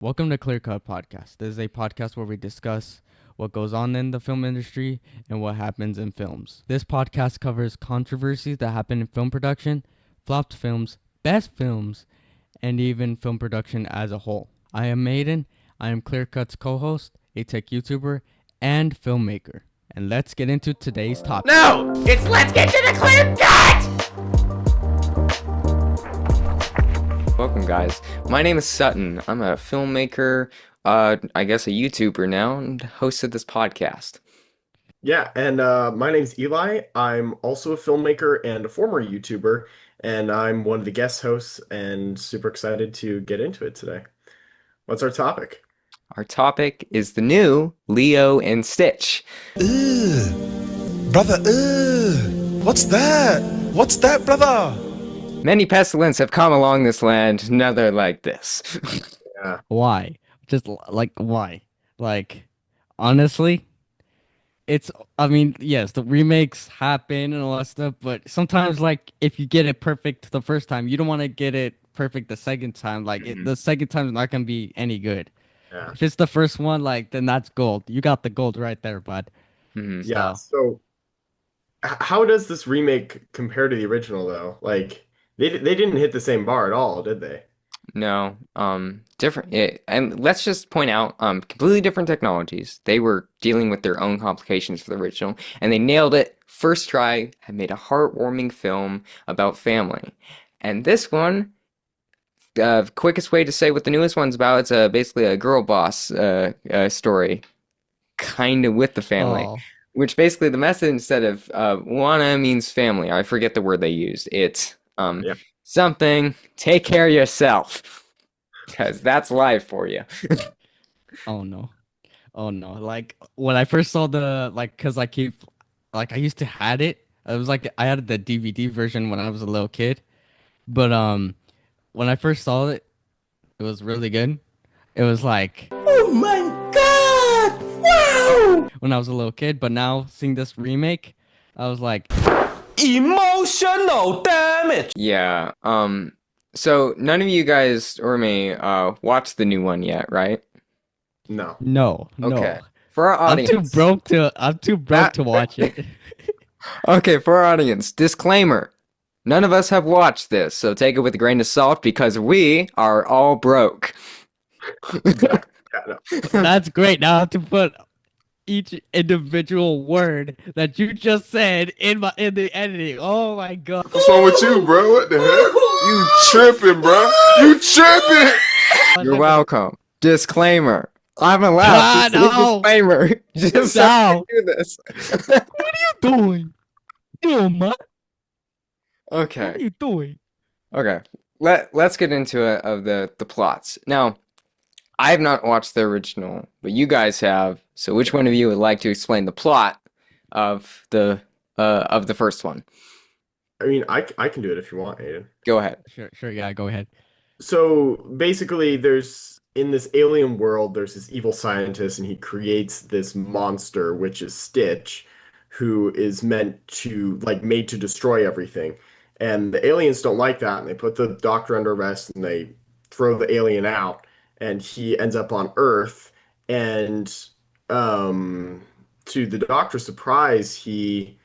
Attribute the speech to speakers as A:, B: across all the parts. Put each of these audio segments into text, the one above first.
A: Welcome to Clearcut Podcast. This is a podcast where we discuss what goes on in the film industry and what happens in films. This podcast covers controversies that happen in film production, flopped films, best films, and even film production as a whole. I am Aden. I am Clearcut's co-host, a tech YouTuber, and filmmaker. And let's get into today's topic.
B: No! It's let's get to the clear cut! Welcome, guys. My name is Sutton. I'm a filmmaker, I guess a YouTuber now, and host of this podcast.
C: Yeah, and my name's Eli. I'm also a filmmaker and a former YouTuber, and I'm one of the guest hosts and super excited to get into it today. What's our topic?
B: Our topic is the new Lilo and Stitch.
D: Ugh. Brother, ugh. What's that? What's that, brother?
B: Many pestilence have come along this land, now they're like this.
C: Yeah.
A: Why? Why? Honestly, yes, the remakes happen and all that stuff, but sometimes, if you get it perfect the first time, you don't want to get it perfect the second time. The second time is not going to be any good.
C: Yeah.
A: If it's the first one, then that's gold. You got the gold right there, bud.
B: Mhm.
C: Yeah. So how does this remake compare to the original though? They didn't hit the same bar at all, did they?
B: No, different. And let's just point out, completely different technologies. They were dealing with their own complications for the original, and they nailed it. First try, had made a heartwarming film about family. And this one, quickest way to say what the newest one's about, it's basically a girl boss story, kind of with the family.
A: Oh,
B: Which basically the message instead of wanna means family. I forget the word they used. It's
C: Yeah.
B: something, take care of yourself. Because that's life for you.
A: oh no. Oh no. When I first saw cause I used to had it. It was I had the DVD version when I was a little kid. But when I first saw it, it was really good. It was
D: Oh my God! Wow!
A: when I was a little kid, but now seeing this remake, I was like,
D: Emotional damage!
B: Yeah. So none of you guys or me watched the new one yet, right?
C: No.
A: no.
B: Okay. For our
A: I'm too
B: audience.
A: broke to watch it.
B: Okay, for our audience, disclaimer. None of us have watched this, so take it with a grain of salt because we are all broke.
C: Yeah, no.
A: That's great. Now I have to put each individual word that you just said in the editing. Oh my god.
E: What's wrong with you, bro? What the heck? You tripping, bro? You tripping?
B: You're welcome. Disclaimer. I'm allowed to say
A: no.
B: disclaimer. Just so I
A: No.
B: do this.
A: What are you doing? Man, what
B: Okay.
A: are you doing?
B: Okay. Let's get into it of the plots. Now, I have not watched the original, but you guys have. So which one of you would like to explain the plot of the first one?
C: I mean, I can do it if you want, Aiden.
B: Go ahead.
A: Sure, yeah, go ahead.
C: So basically, in this alien world, there's this evil scientist, and he creates this monster, which is Stitch, who is made to destroy everything. And the aliens don't like that, and they put the doctor under arrest, and they throw the alien out, and he ends up on Earth. And to the doctor's surprise, he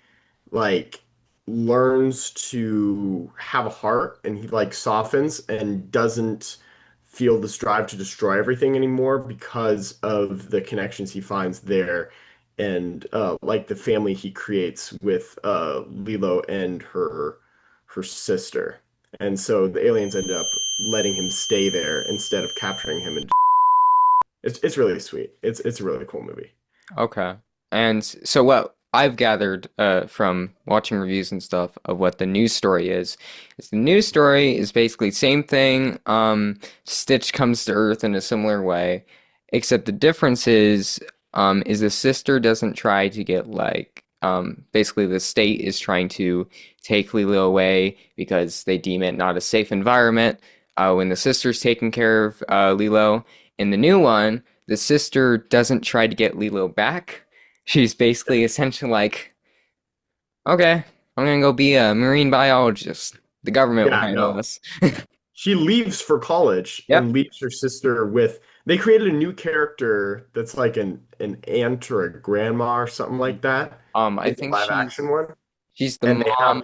C: like learns to have a heart, and he softens and doesn't feel this drive to destroy everything anymore because of the connections he finds there, and the family he creates with Lilo and her sister. And so the aliens end up letting him stay there instead of capturing him, and it's really sweet. It's a really cool movie.
B: Okay. And so what I've gathered from watching reviews and stuff of what the news story is the news story is basically same thing. Stitch comes to Earth in a similar way, except the difference is the sister doesn't try to get basically the state is trying to take Lilo away because they deem it not a safe environment. When the sister's taking care of Lilo, in the new one, the sister doesn't try to get Lilo back. She's basically essentially okay, I'm gonna go be a marine biologist. The government will
C: Yeah,
B: handle
C: no.
B: this.
C: She leaves for college
B: Yep.
C: and leaves her sister with They created a new character that's like an aunt or a grandma or something like that
B: I
C: in the
B: think
C: live action one.
B: she's the
C: And they
B: mom.
C: have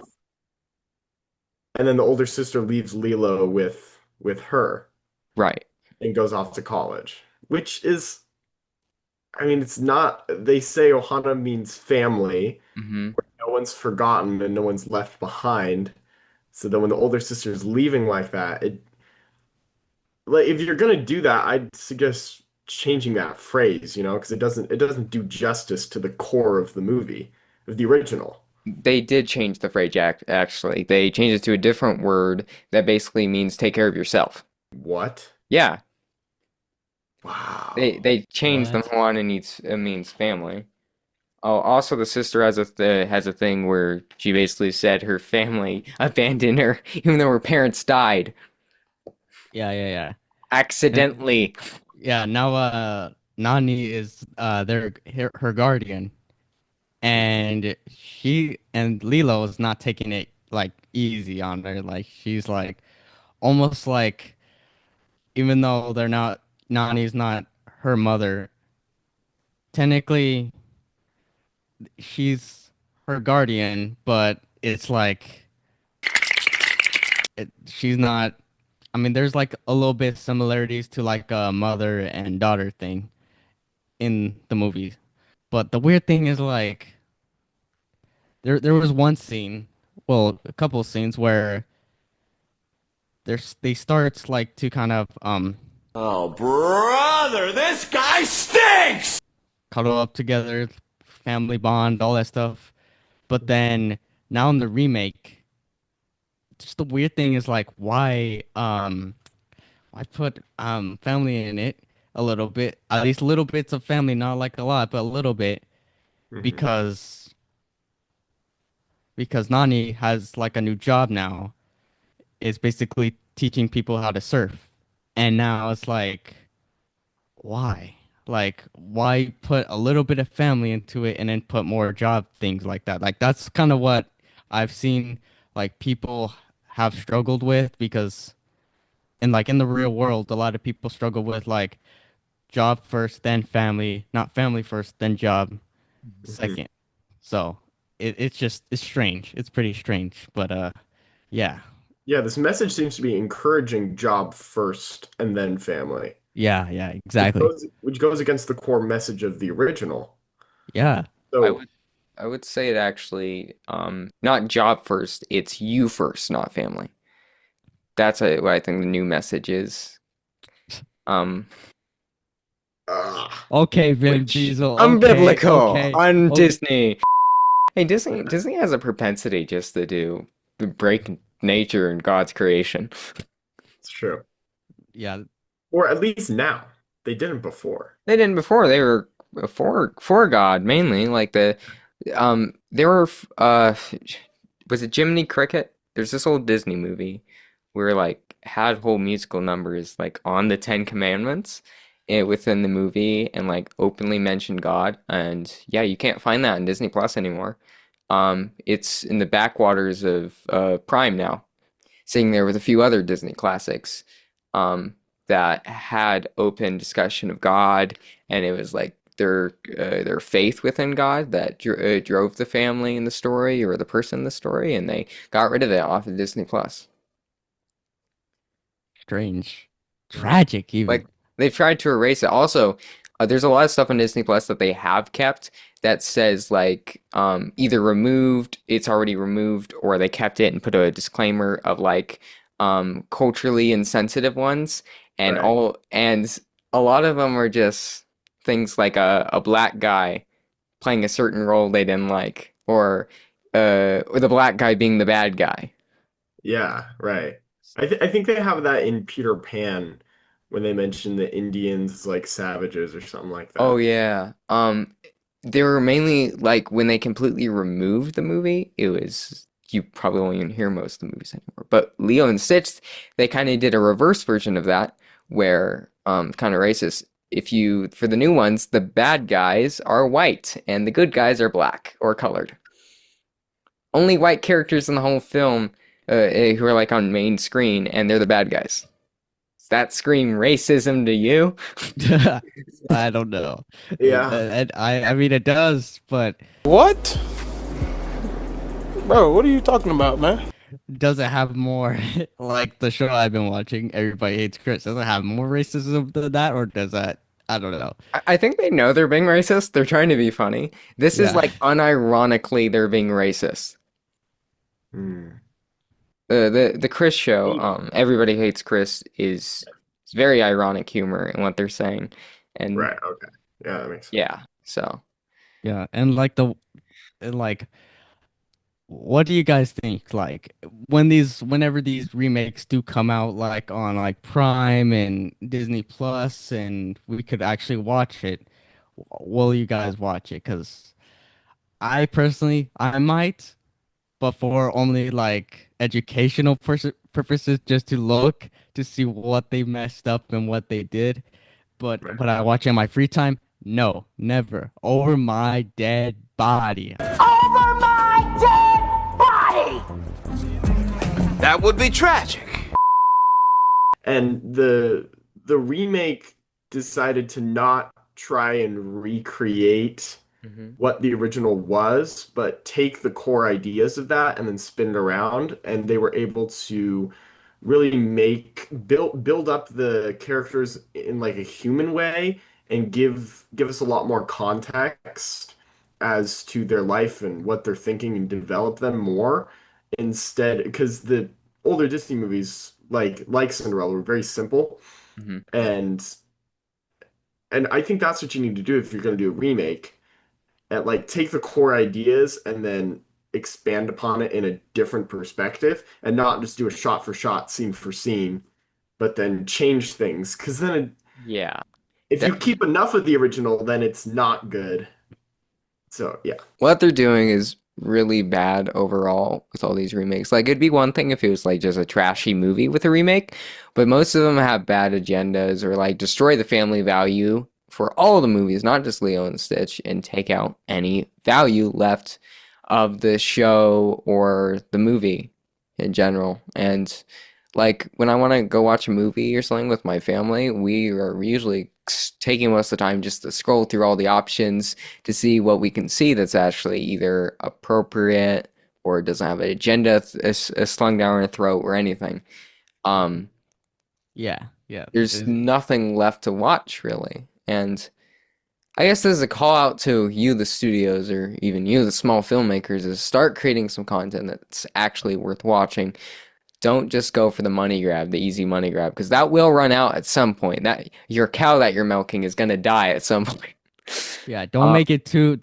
C: and then the older sister leaves Lilo with her
B: Right.
C: and goes off to college, which is, I mean, it's not, they say Ohana means family,
B: Hmm.
C: where no one's forgotten and no one's left behind. So then when the older sister is leaving like that, it like if you're gonna do that, I'd suggest changing that phrase, because it doesn't do justice to the core of the movie, of the original.
B: They did change the phrase actually. They changed it to a different word that basically means take care of yourself.
C: What?
B: Yeah,
C: Wow.
B: they changed the
A: What?
B: one and it means family. Oh, also the sister has a thing where she basically said her family abandoned her even though her parents died
A: Yeah, yeah, yeah. And
B: accidentally.
A: yeah, now Nani is her guardian, and she and Lilo is not taking it like easy on her. Like she's like almost like, even though they're not, Nani's not her mother, technically she's her guardian, but it's like she's not. I mean, there's like a little bit similarities to like a mother and daughter thing in the movie. But the weird thing is like there was one scene, well, a couple of scenes where they start like to kind of
D: Oh, brother, this guy stinks!
A: cuddle up together, family bond, all that stuff. But then now in the remake, just the weird thing is like why put family in it a little bit, at least little bits of family, not like a lot, but a little bit,
C: Hmm.
A: because Nani has like a new job now. It's basically teaching people how to surf. And now it's like, why? Like, why put a little bit of family into it and then put more job things like that? Like, that's kind of what I've seen like people have struggled with, because in the real world, a lot of people struggle with like job first, then family, not family first, then job
C: Hmm.
A: second. So it's strange. It's pretty strange, but yeah,
C: Yeah, this message seems to be encouraging job first and then family,
A: yeah, yeah,
C: which
A: exactly.
C: goes against the core message of the original.
A: Yeah,
B: I
C: So,
B: would I would say it actually not job first, it's you first, not family. What I think the new message is. Um,
A: okay, Vin
C: which
A: Diesel. Okay,
B: unbiblical
A: okay,
B: on
A: okay.
B: Disney. Hey, Disney has a propensity just to break nature and God's creation.
C: it's true.
A: Yeah,
C: Or at least now. They didn't before.
B: They didn't before. They were for God mainly. Like they were was it Jiminy Cricket? There's this old Disney movie where like had whole musical numbers like on the Ten Commandments within the movie and like openly mentioned God. And yeah, you can't find that in Disney Plus anymore. It's in the backwaters of Prime now, sitting there with a few other Disney classics that had open discussion of God, and it was like their faith within God that drove the family in the story or the person in the story, and they got rid of it off of Disney Plus.
A: strange,
C: Mhm.
A: tragic even.
B: Like they've tried to erase it. Also, there's a lot of stuff on Disney Plus that they have kept that says like either removed, it's already removed, or they kept it and put a disclaimer of like culturally insensitive ones, and
C: Right.
B: a lot of them are just things like a black guy playing a certain role they didn't like, or the black guy being the bad guy.
C: Yeah, right. I think they have that in Peter Pan when they mention the Indians as like savages or something like
B: Oh
C: that.
B: yeah. They were mainly like when they completely removed the movie, it was you probably won't even hear most of the movies anymore. But Leo and Stitch, they kind of did a reverse version of that where kind of racist. If you for the new ones, the bad guys are white and the good guys are black or colored. Only white characters in the whole film who are like on main screen and they're the bad guys. that scream racism to you?
A: I don't know.
C: Yeah.
A: I mean it does, but
F: What? Bro, what are you talking about, man?
A: does it have more like the show I've been watching, Everybody Hates Chris? Does it have more racism than that, or does that? I don't know.
B: I think they know they're being racist. They're trying to be funny. This is
A: Yeah,
B: like unironically they're being racist.
C: Hmm.
B: The Chris show,
C: Maybe.
B: Everybody Hates Chris is it's very ironic humor in what they're saying. And
C: Right. Okay. Yeah, that makes sense.
B: yeah, so
A: yeah, and like, what do you guys think? Like whenever these remakes do come out, like on like Prime and Disney Plus, and we could actually watch it, will you guys watch it? Because I personally, I might, but for only like educational purposes, just to look to see what they messed up and what they did.
C: Right.
A: But I watch it in my free time. No, never. Over my dead body.
D: Over my dead body! That would be tragic.
C: And the remake decided to not try and recreate
B: mhm.
C: what the original was, but take the core ideas of that and then spin it around. And they were able to really build up the characters in like a human way and give us a lot more context as to their life and what they're thinking and develop them more instead because the older Disney movies like Cinderella were very simple
B: Mhm.
C: and I think that's what you need to do if you're going to do a remake and like take the core ideas and then expand upon it in a different perspective and not just do a shot for shot, scene for scene, but then change things. Because then
B: Yeah.
C: if you
B: That
C: keep enough of the original, then it's not good. So yeah,
B: what they're doing is really bad overall with all these remakes. Like it'd be one thing if it was like just a trashy movie with a remake, but most of them have bad agendas or like destroy the family value for all the movies, not just Leo and Stitch, and take out any value left of the show or the movie in general. And like when I want to go watch a movie or something with my family, we are usually taking most of the time just to scroll through all the options to see what we can see that's actually either appropriate or doesn't have an agenda slung down our throat or anything. Um,
A: Yeah, yeah.
B: there's nothing left to watch really. And I guess this is a call out to you, the studios, or even you, the small filmmakers, is start creating some content that's actually worth watching. Don't just go for the money grab, the easy money grab, because that will run out at some point. That your cow that you're milking is gonna die at some point.
A: Yeah,
B: Uh,
A: don't make it too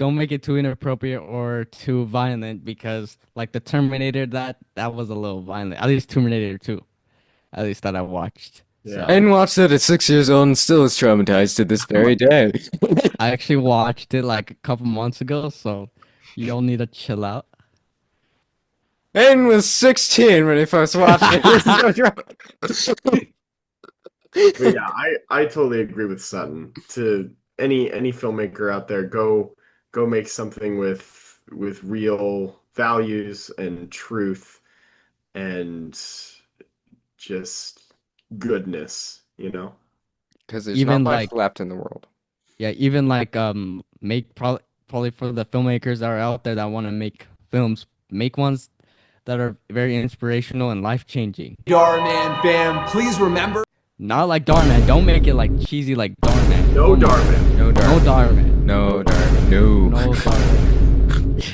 A: inappropriate or too violent because like the Terminator that was a little violent. At least Terminator 2. At least that I watched.
C: yeah.
B: I didn't watch that at 6 years old and still is traumatized to this very day.
A: I actually watched it like a couple months ago, so you'll need to chill out.
B: Aden was 16 when he first watched it. This is so true.
C: But yeah, I totally agree with Sutton. To any filmmaker out there, go make something with real values and truth and just goodness, you know?
B: Because there's not
A: Even
B: much
A: like
B: left in the world.
A: yeah, even like make probably for the filmmakers that are out there that want to make films, make ones that are very inspirational and life-changing.
D: Darman fam, please remember.
A: Not like Darman. Don't make it like cheesy like Darman.
C: No
A: Come on.
C: Darman.
B: No
A: No
B: dark.
A: Darman.
B: No dark. No.
A: No Darman.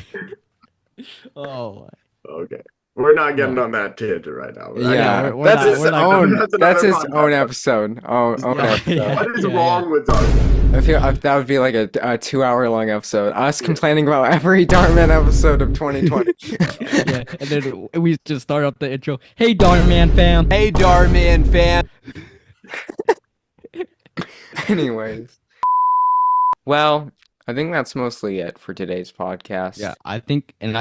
A: Oh.
C: Okay. We're not getting
A: No.
C: on that tangent right now.
B: Yeah,
A: we're
B: that's
A: not-
B: his
A: we're not
B: own.
C: gonna- That's
B: That's
C: another
B: his
C: podcast.
B: own episode. Own
A: Yeah,
B: episode.
A: yeah.
C: What is
A: Yeah,
C: wrong with Darman?
B: I feel that would be like a 2 hour long episode. Us complaining about every Darman episode of 2020.
A: Yeah, and then we just start up the intro. Hey, Darman fam.
D: Hey, Darman fam.
B: Anyways, well, I think that's mostly it for today's podcast.
A: Yeah, I think, and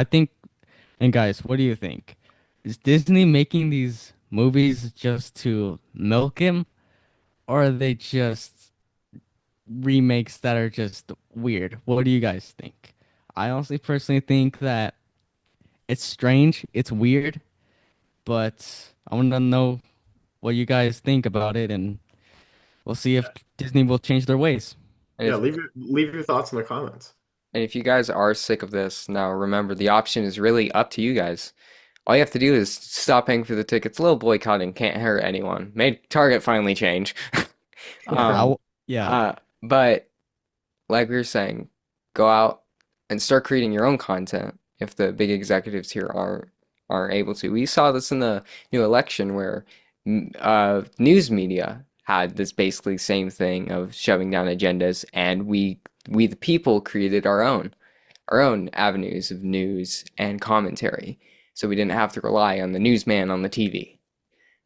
A: guys, what do you think? Is Disney making these movies just to milk him, or are they just remakes that are just weird? What do you guys think? I honestly, personally think that it's strange, it's weird, but I want to know what you guys think about it, and we'll see if Disney will change their ways.
B: And
C: Yeah,
B: if,
C: leave your thoughts in the comments.
B: and if you guys are sick of this, now remember the option is really up to you guys. All you have to do is stop paying for the tickets. A little boycotting can't hurt anyone. Made Target finally change.
A: Yeah,
B: Um,
A: yeah,
B: but like we were saying, go out and start creating your own content if the big executives here aren't able to. We saw this in the new election where news media had this basically same thing of shoving down agendas, and we the people created our own avenues of news and commentary. So we didn't have to rely on the newsman on the TV.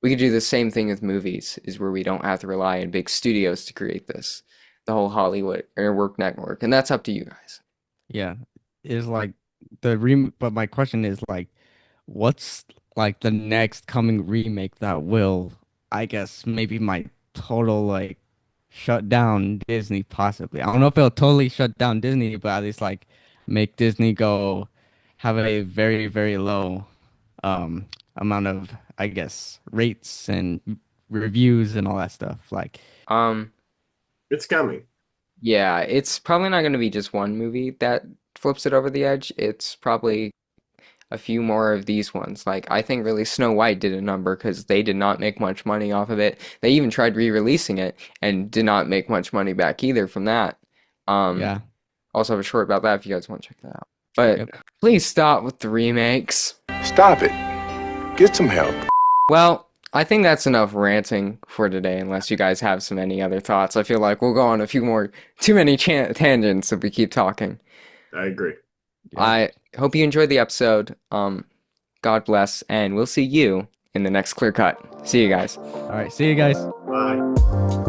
B: We could do the same thing with movies, is where we don't have to rely on big studios to create this, the whole Hollywood work network, and that's up to you guys.
A: yeah. Is like but my question is like, what's like the next coming remake that will, I guess, maybe might total like shut down Disney possibly. I don't know if it'll totally shut down Disney, but at least like make Disney go have a very, very low um amount of, I guess, rates and reviews and all that stuff. Like,
B: Um,
C: It's coming.
B: yeah, it's probably not going to be just one movie that flips it over the edge. It's probably a few more of these ones. Like, I think really Snow White did a number because they did not make much money off of it. They even tried re-releasing it and did not make much money back either from that. Um,
A: yeah.
B: also have a short about that if you guys want to check that out. But
A: Yep.
B: please stop with the remakes.
E: Stop it. Get some help.
B: Well, I think that's enough ranting for today, unless you guys have any other thoughts. I feel like we'll go on too many tangents if we keep talking.
C: I agree.
A: Yeah.
B: I hope you enjoyed the episode. God bless, and we'll see you in the next Clear Cut. See you guys.
A: All right, see you guys.
C: Bye.